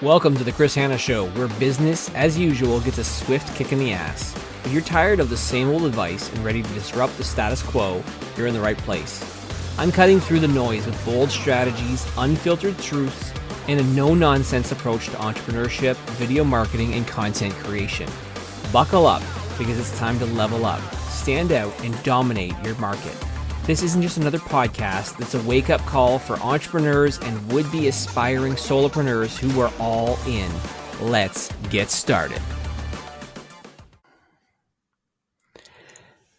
Welcome to the Chris Hanna Show, where business, as usual, gets a swift kick in the ass. If you're tired of the same old advice and ready to disrupt the status quo, you're in the right place. I'm cutting through the noise with bold strategies, unfiltered truths, and a no-nonsense approach to entrepreneurship, video marketing, and content creation. Buckle up, because it's time to level up, stand out, and dominate your market. This isn't just another podcast, it's a wake-up call for entrepreneurs and would-be aspiring solopreneurs who are all in. Let's get started.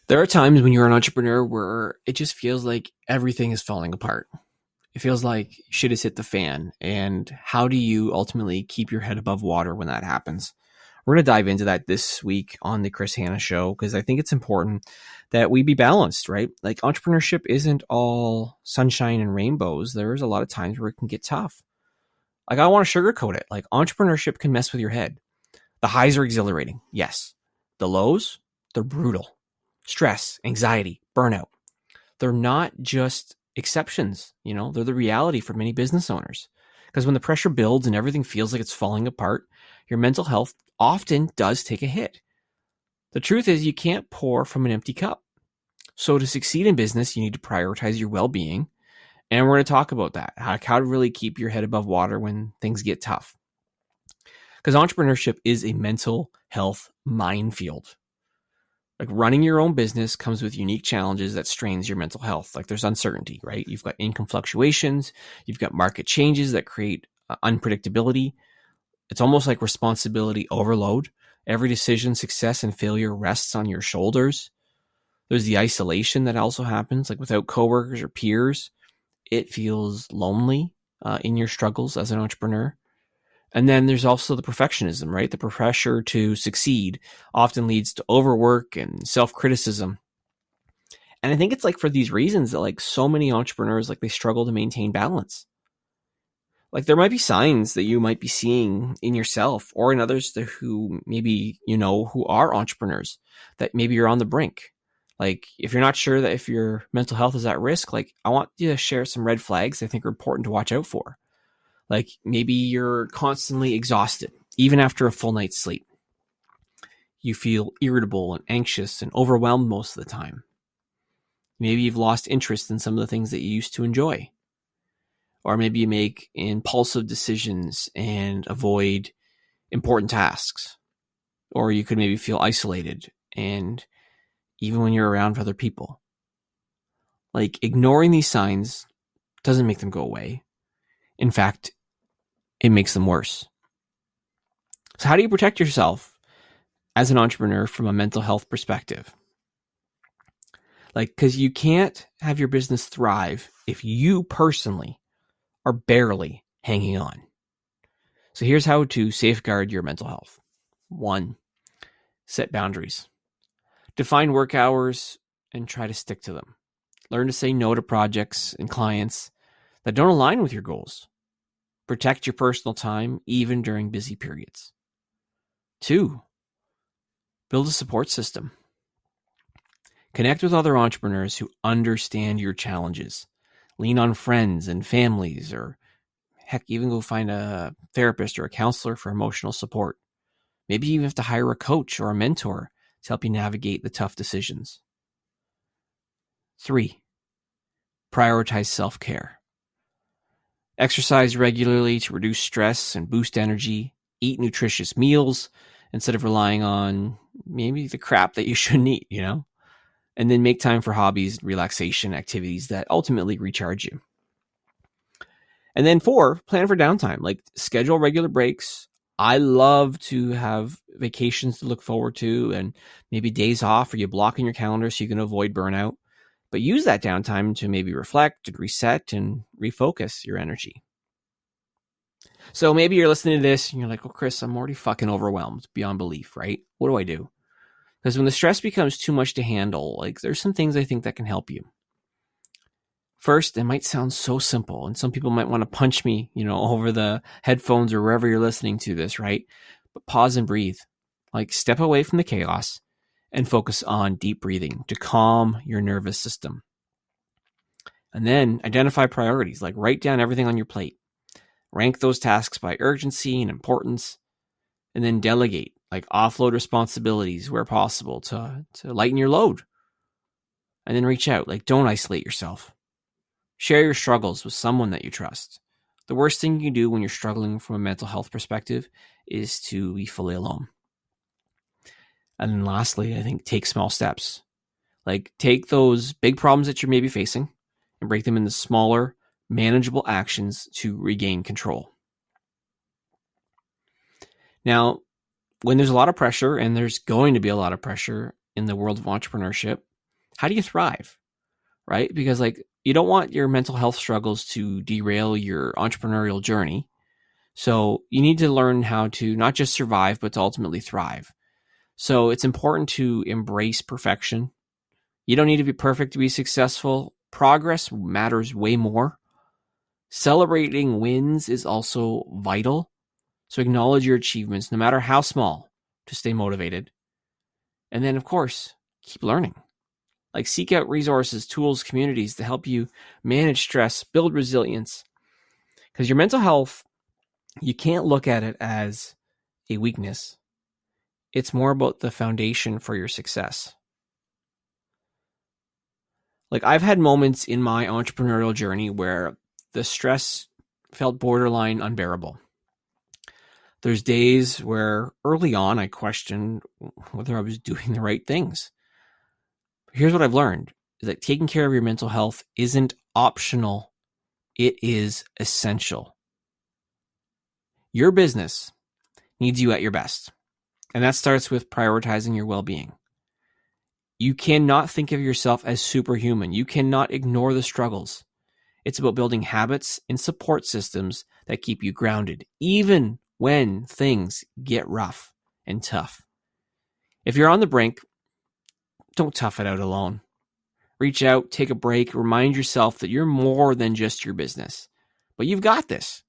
There are times when you're an entrepreneur where it just feels like everything is falling apart. It feels like shit has hit the fan. And how do you ultimately keep your head above water when that happens? We're going to dive into that this week on the Chris Hanna Show because I think it's important that we be balanced, right? Like entrepreneurship isn't all sunshine and rainbows. There's a lot of times where it can get tough. Like I don't want to sugarcoat it. Like entrepreneurship can mess with your head. The highs are exhilarating. Yes. The lows, they're brutal. Stress, anxiety, burnout. They're not just exceptions, they're the reality for many business owners. Because when the pressure builds and everything feels like it's falling apart, your mental health often does take a hit. The truth is you can't pour from an empty cup. So to succeed in business, you need to prioritize your well-being. And we're going to talk about that, how to really keep your head above water when things get tough. Because entrepreneurship is a mental health minefield. Like running your own business comes with unique challenges that strains your mental health. Like there's uncertainty, right? You've got income fluctuations. You've got market changes that create unpredictability. It's almost like responsibility overload. Every decision, success, and failure rests on your shoulders. There's the isolation that also happens, like without coworkers or peers. It feels lonely in your struggles as an entrepreneur. And then there's also the perfectionism, right? The pressure to succeed often leads to overwork and self-criticism. And I think it's like for these reasons that like so many entrepreneurs, like they struggle to maintain balance. Like there might be signs that you might be seeing in yourself or in others who maybe, who are entrepreneurs that maybe you're on the brink. Like if you're not sure that if your mental health is at risk, like I want you to share some red flags I think are important to watch out for. Like maybe you're constantly exhausted, even after a full night's sleep. You feel irritable and anxious and overwhelmed most of the time. Maybe you've lost interest in some of the things that you used to enjoy. Or maybe you make impulsive decisions and avoid important tasks. Or you could maybe feel isolated and even when you're around other people. Like ignoring these signs doesn't make them go away. In fact, it makes them worse. So how do you protect yourself as an entrepreneur from a mental health perspective? Like, because you can't have your business thrive if you personally are barely hanging on. So here's how to safeguard your mental health. 1, set boundaries. Define work hours and try to stick to them. Learn to say no to projects and clients that don't align with your goals. Protect your personal time even during busy periods. 2, build a support system. Connect with other entrepreneurs who understand your challenges. Lean on friends and families, or heck, even go find a therapist or a counselor for emotional support. Maybe you even have to hire a coach or a mentor to help you navigate the tough decisions. 3, prioritize self-care. Exercise regularly to reduce stress and boost energy. Eat nutritious meals instead of relying on maybe the crap that you shouldn't eat, And then make time for hobbies, relaxation activities that ultimately recharge you. And then 4, plan for downtime, like schedule regular breaks. I love to have vacations to look forward to and maybe days off, or you block in your calendar so you can avoid burnout. But use that downtime to maybe reflect and reset and refocus your energy. So maybe you're listening to this and you're like, well, Chris, I'm already fucking overwhelmed beyond belief, right? What do I do? Because when the stress becomes too much to handle, like there's some things I think that can help you. First, it might sound so simple, and some people might want to punch me, over the headphones or wherever you're listening to this, right? But pause and breathe. Like step away from the chaos and focus on deep breathing to calm your nervous system. And then identify priorities, like write down everything on your plate. Rank those tasks by urgency and importance, and then delegate, like offload responsibilities where possible to lighten your load. And then reach out, like don't isolate yourself. Share your struggles with someone that you trust. The worst thing you can do when you're struggling from a mental health perspective is to be fully alone. And then lastly, I think take small steps. Like take those big problems that you're maybe facing and break them into smaller, manageable actions to regain control. Now, when there's a lot of pressure, and there's going to be a lot of pressure in the world of entrepreneurship, how do you thrive, right? Because like you don't want your mental health struggles to derail your entrepreneurial journey. So you need to learn how to not just survive, but to ultimately thrive. So it's important to embrace perfection. You don't need to be perfect to be successful. Progress matters way more. Celebrating wins is also vital. So acknowledge your achievements, no matter how small, to stay motivated. And then, of course, keep learning. Like seek out resources, tools, communities to help you manage stress, build resilience. Because your mental health, you can't look at it as a weakness. It's more about the foundation for your success. Like I've had moments in my entrepreneurial journey where the stress felt borderline unbearable. There's days where early on I questioned whether I was doing the right things. Here's what I've learned, is that taking care of your mental health isn't optional. It is essential. Your business needs you at your best. And that starts with prioritizing your well-being. You cannot think of yourself as superhuman. You cannot ignore the struggles. It's about building habits and support systems that keep you grounded, even when things get rough and tough. If you're on the brink, don't tough it out alone. Reach out, take a break, remind yourself that you're more than just your business. But you've got this,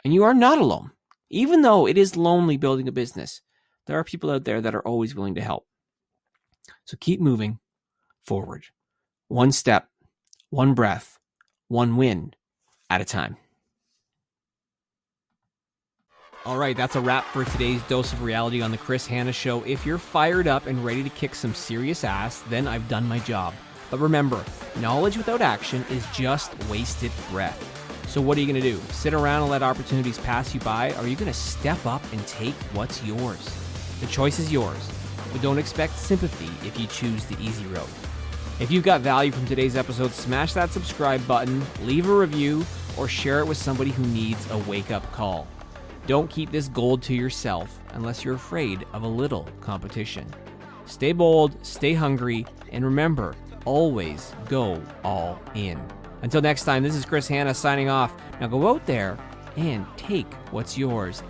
and you are not alone. Even though it is lonely building a business, there are people out there that are always willing to help. So keep moving forward. One step, one breath, one win at a time. All right, that's a wrap for today's dose of reality on the Chris Hanna Show. If you're fired up and ready to kick some serious ass, then I've done my job. But remember, knowledge without action is just wasted breath. So what are you going to do? Sit around and let opportunities pass you by? Or are you going to step up and take what's yours? The choice is yours, but don't expect sympathy if you choose the easy road. If you've got value from today's episode, smash that subscribe button, leave a review, or share it with somebody who needs a wake-up call. Don't keep this gold to yourself unless you're afraid of a little competition. Stay bold, stay hungry, and remember, always go all in. Until next time, this is Chris Hanna signing off. Now go out there and take what's yours